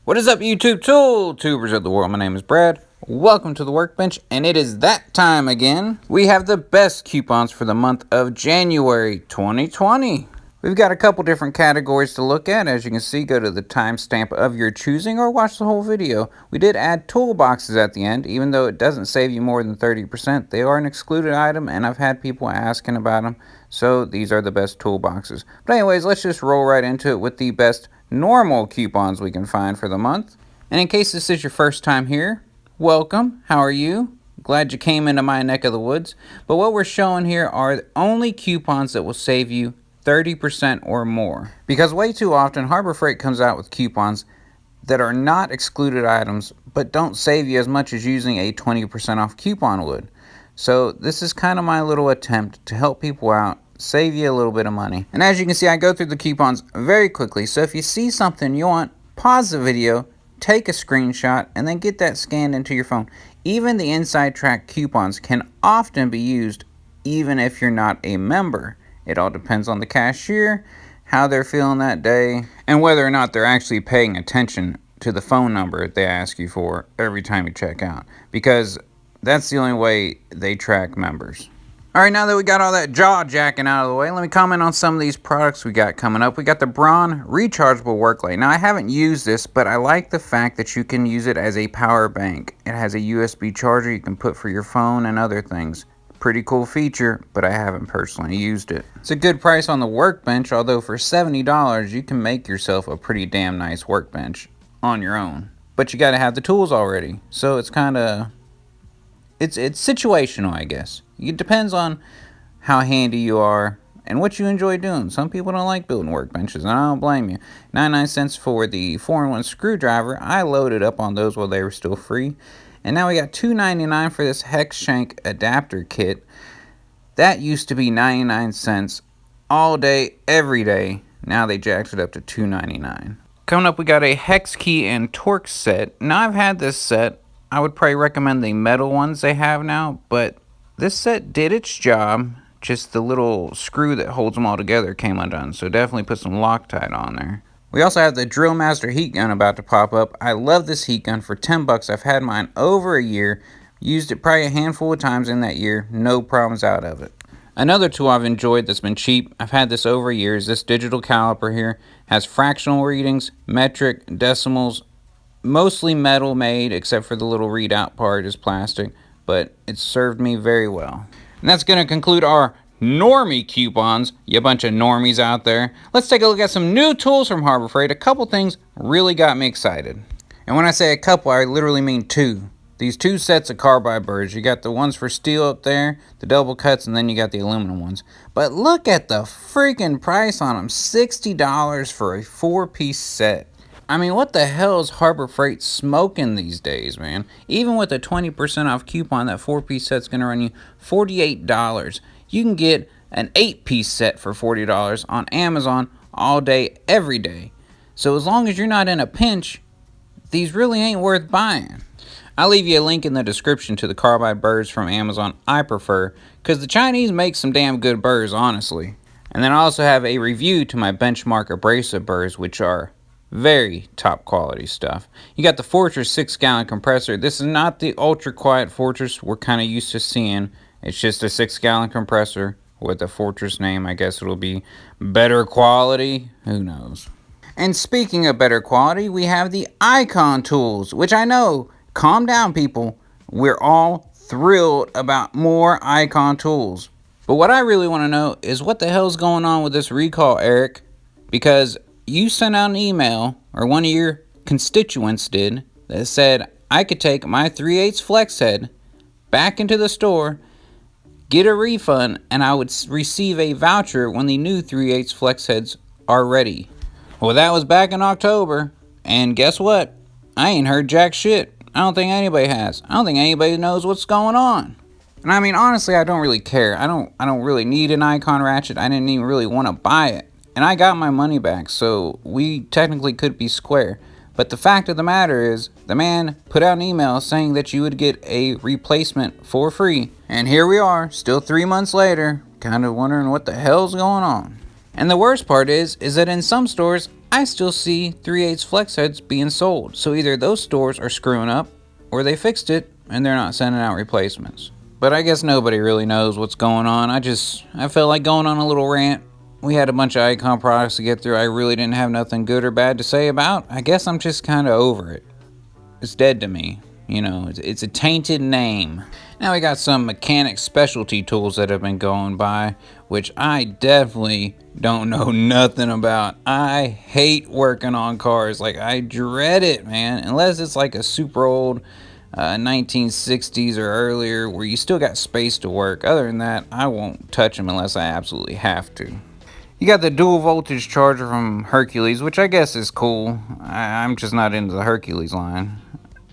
What is up, YouTube tubers of the world? My name is Brad. Welcome to the workbench, and it is that time again. We have the best coupons for the month of January 2020. We've got a couple different categories to look at. As you can see, go to the timestamp of your choosing or watch the whole video. We did add toolboxes at the end, even though it doesn't save you more than 30%. They are an excluded item, and I've had people asking about them, so these are the best toolboxes. But anyways, let's just roll right into it with the best normal coupons we can find for the month. And in case this is your first time here, welcome. How are you? Glad you came into my neck of the woods. But what we're showing here are only coupons that will save you 30% or more. Because way too often Harbor Freight comes out with coupons that are not excluded items but don't save you as much as using a 20% off coupon would. So this is kind of my little attempt to help people out, save you a little bit of money. And as you can see, I go through the coupons very quickly. So if you see something you want, pause the video, take a screenshot, and then get that scanned into your phone. Even the inside track coupons can often be used even if you're not a member. It all depends on the cashier, how they're feeling that day, and whether or not they're actually paying attention to the phone number they ask you for every time you check out. Because that's the only way they track members. Alright, now that we got all that jaw jacking out of the way, let me comment on some of these products we got coming up. We got the Braun rechargeable work light. Now, I haven't used this, but I like the fact that you can use it as a power bank. It has a USB charger you can put for your phone and other things. Pretty cool feature, but I haven't personally used it. It's a good price on the workbench, although for $70 you can make yourself a pretty damn nice workbench on your own. But you gotta have the tools already, so it's kinda... It's situational, I guess. It depends on how handy you are and what you enjoy doing. Some people don't like building workbenches, and I don't blame you. 99 cents for the 4-in-1 screwdriver. I loaded up on those while they were still free. And now we got $2.99 for this hex shank adapter kit. That used to be 99 cents all day, every day. Now they jacked it up to $2.99. Coming up, we got a hex key and torque set. Now, I've had this set. I would probably recommend the metal ones they have now, but this set did its job. Just the little screw that holds them all together came undone, so definitely put some Loctite on there. We also have the Drill Master heat gun about to pop up. I love this heat gun for 10 bucks. I've had mine over a year. Used it probably a handful of times in that year. No problems out of it. Another tool I've enjoyed that's been cheap, I've had this over a year, is this digital caliper here. Has fractional readings, metric, decimals, mostly metal made, except for the little readout part is plastic, but it's served me very well. And that's going to conclude our normie coupons, you bunch of normies out there. Let's take a look at some new tools from Harbor Freight. A couple things really got me excited. And when I say a couple, I literally mean two. These two sets of Carbide Burrs. You got the ones for steel up there, the double cuts, and then you got the aluminum ones. But look at the freaking price on them. $60 for a 4-piece set. I mean, what the hell is Harbor Freight smoking these days, man? Even with a 20% off coupon, that 4-piece set's going to run you $48. You can get an 8-piece set for $40 on Amazon all day, every day. So as long as you're not in a pinch, these really ain't worth buying. I'll leave you a link in the description to the Carbide Burrs from Amazon I prefer, because the Chinese make some damn good burrs, honestly. And then I also have a review to my benchmark abrasive burrs, which are very top quality stuff. You got the Fortress 6-gallon compressor. This is not the ultra quiet Fortress we're kind of used to seeing. It's just a 6-gallon compressor with a Fortress name. I guess it'll be better quality. Who knows? And speaking of better quality, we have the Icon tools, which I know, calm down people, we're all thrilled about more Icon tools. But what I really want to know is what the hell's going on with this recall, Eric? Because you sent out an email, or one of your constituents did, that said I could take my 3/8 flex head back into the store, get a refund, and I would receive a voucher when the new 3/8 flex heads are ready. Well, that was back in October, and guess what? I ain't heard jack shit. I don't think anybody has. I don't think anybody knows what's going on. And I mean, honestly, I don't really care. I don't really need an Icon ratchet. I didn't even really want to buy it. And I got my money back, so we technically could be square. But the fact of the matter is, the man put out an email saying that you would get a replacement for free. And here we are, still 3 months later, kind of wondering what the hell's going on. And the worst part is that in some stores, I still see 3/8 flex heads being sold. So either those stores are screwing up, or they fixed it and they're not sending out replacements. But I guess nobody really knows what's going on. I felt like going on a little rant. We had a bunch of Icon products to get through I really didn't have nothing good or bad to say about. I guess I'm just kind of over it. It's dead to me. You know, it's a tainted name. Now we got some mechanic specialty tools that have been going by, which I definitely don't know nothing about. I hate working on cars. Like, I dread it, man. Unless it's like a super old 1960s or earlier where you still got space to work. Other than that, I won't touch them unless I absolutely have to. You got the dual voltage charger from Hercules, which I guess is cool. I'm just not into the Hercules line.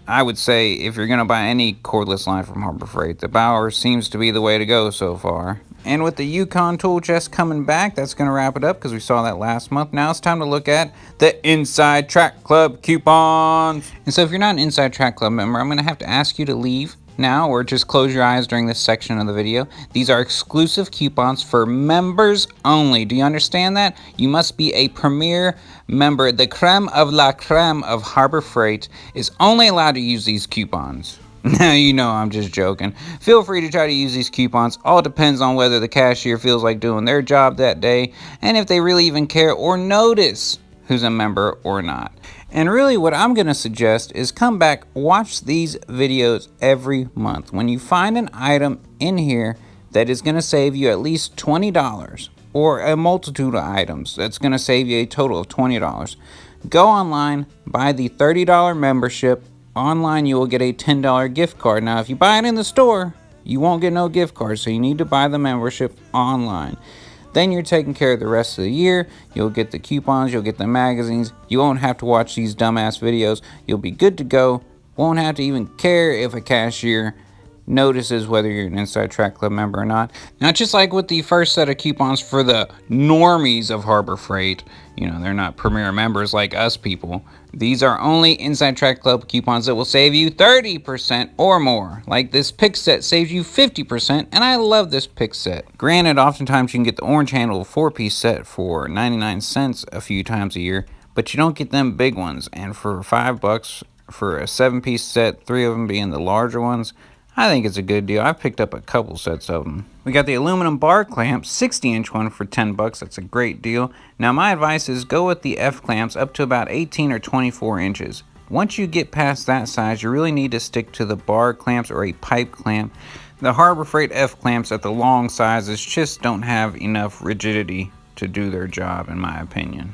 I would say if you're going to buy any cordless line from Harbor Freight, the Bauer seems to be the way to go so far. And with the Yukon tool chest coming back, that's going to wrap it up because we saw that last month. Now it's time to look at the Inside Track Club coupons. And so if you're not an Inside Track Club member, I'm going to have to ask you to leave now or just close your eyes during this section of the video. These are exclusive coupons for members only. Do you understand that? You must be a premier member. The creme of la creme of Harbor Freight is only allowed to use these coupons. Now you know I'm just joking. Feel free to try to use these coupons. All depends on whether the cashier feels like doing their job that day and if they really even care or notice who's a member or not. And really what I'm going to suggest is come back, watch these videos every month. When you find an item in here that is going to save you at least $20 or a multitude of items that's going to save you a total of $20, go online, buy the $30 membership. Online you will get a $10 gift card. Now if you buy it in the store, you won't get no gift card, so you need to buy the membership online. Then you're taking care of the rest of the year. You'll get the coupons, you'll get the magazines. You won't have to watch these dumbass videos. You'll be good to go. Won't have to even care if a cashier notices whether you're an Inside Track Club member or not. Now, just like with the first set of coupons for the normies of Harbor Freight, you know, they're not premier members like us people. These are only Inside Track Club coupons that will save you 30% or more. Like this pick set saves you 50%, and I love this pick set. Granted, oftentimes you can get the orange handle 4-piece set for 99 cents a few times a year, but you don't get them big ones. And for $5 for a 7-piece set, 3 of them being the larger ones, I think it's a good deal. I've picked up a couple sets of them. We got the aluminum bar clamp, 60-inch one for $10. That's a great deal. Now my advice is go with the F clamps up to about 18 or 24 inches. Once you get past that size, you really need to stick to the bar clamps or a pipe clamp. The Harbor Freight F clamps at the long sizes just don't have enough rigidity to do their job, in my opinion.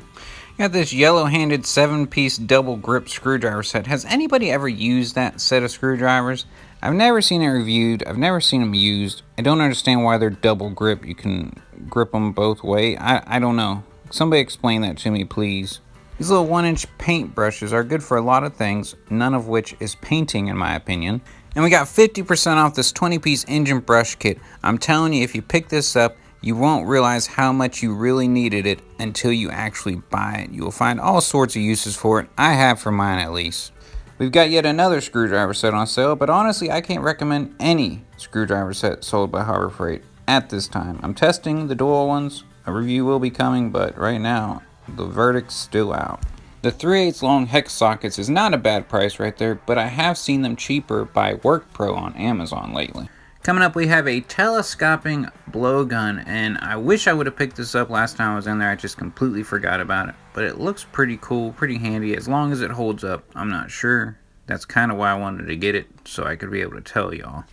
You got this yellow-handed 7-piece double grip screwdriver set. Has anybody ever used that set of screwdrivers? I've never seen it reviewed. I've never seen them used. I don't understand why they're double grip. You can grip them both ways. I don't know. Somebody explain that to me, please. These little 1-inch paint brushes are good for a lot of things, none of which is painting, in my opinion. And we got 50% off this 20-piece engine brush kit. I'm telling you, if you pick this up, you won't realize how much you really needed it until you actually buy it. You will find all sorts of uses for it. I have for mine, at least. We've got yet another screwdriver set on sale, but honestly, I can't recommend any screwdriver set sold by Harbor Freight at this time. I'm testing the dual ones. A review will be coming, but right now, the verdict's still out. The 3/8 long hex sockets is not a bad price right there, but I have seen them cheaper by Work Pro on Amazon lately. Coming up, we have a telescoping blowgun, and I wish I would have picked this up last time I was in there. I just completely forgot about it. But it looks pretty cool, pretty handy, as long as it holds up. I'm not sure. That's kind of why I wanted to get it, so I could be able to tell y'all.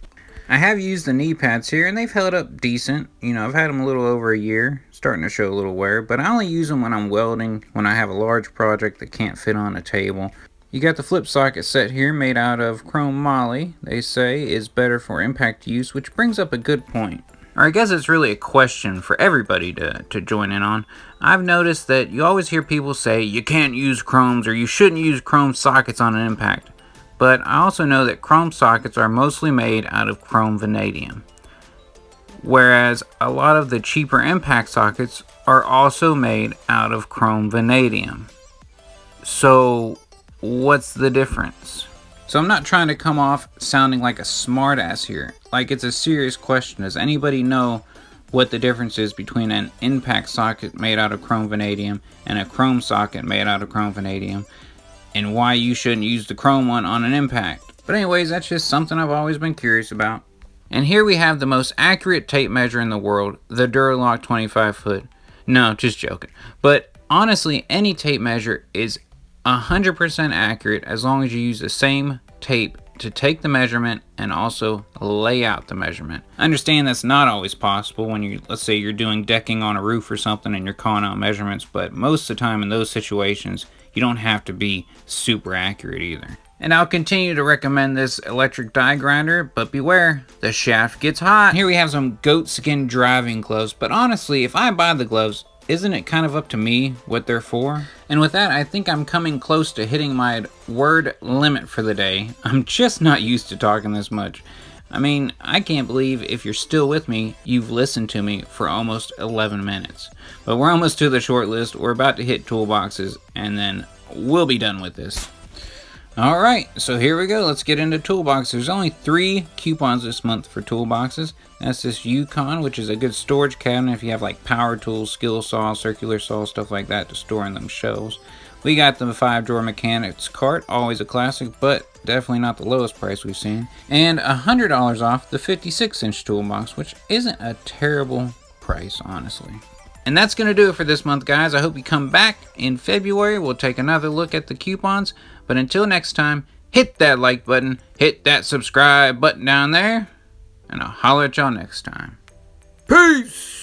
I have used the knee pads here, and they've held up decent. You know, I've had them a little over a year, starting to show a little wear, but I only use them when I'm welding, when I have a large project that can't fit on a table. You got the flip socket set here made out of chrome moly, they say is better for impact use, which brings up a good point. Or I guess it's really a question for everybody to join in on. I've noticed that you always hear people say you can't use chromes or you shouldn't use chrome sockets on an impact. But I also know that chrome sockets are mostly made out of chrome vanadium. Whereas a lot of the cheaper impact sockets are also made out of chrome vanadium. So what's the difference? So I'm not trying to come off sounding like a smartass here. Like, it's a serious question. Does anybody know what the difference is between an impact socket made out of chrome vanadium and a chrome socket made out of chrome vanadium, and why you shouldn't use the chrome one on an impact. But anyways, that's just something I've always been curious about. And here we have the most accurate tape measure in the world, the Duralock 25 foot. No, just joking. But honestly, any tape measure is 100% accurate as long as you use the same tape to take the measurement and also lay out the measurement. I understand that's not always possible when let's say you're doing decking on a roof or something and you're calling out measurements, but most of the time in those situations, you don't have to be super accurate either. And I'll continue to recommend this electric die grinder, but beware, the shaft gets hot. Here we have some goat skin driving gloves, but honestly, if I buy the gloves, isn't it kind of up to me what they're for? And with that, I think I'm coming close to hitting my word limit for the day. I'm just not used to talking this much. I mean, I can't believe if you're still with me, you've listened to me for almost 11 minutes. But we're almost to the short list. We're about to hit toolboxes, and then we'll be done with this. Alright, so here we go. Let's get into toolboxes. There's only 3 coupons this month for toolboxes. That's this Yukon, which is a good storage cabinet if you have like power tools, skill saw, circular saw, stuff like that to store in them shelves. We got the 5-drawer mechanics cart, always a classic, but definitely not the lowest price we've seen. And $100 off the 56-inch toolbox, which isn't a terrible price, honestly. And that's going to do it for this month, guys. I hope you come back in February. We'll take another look at the coupons. But until next time, hit that like button, hit that subscribe button down there, and I'll holler at y'all next time. Peace!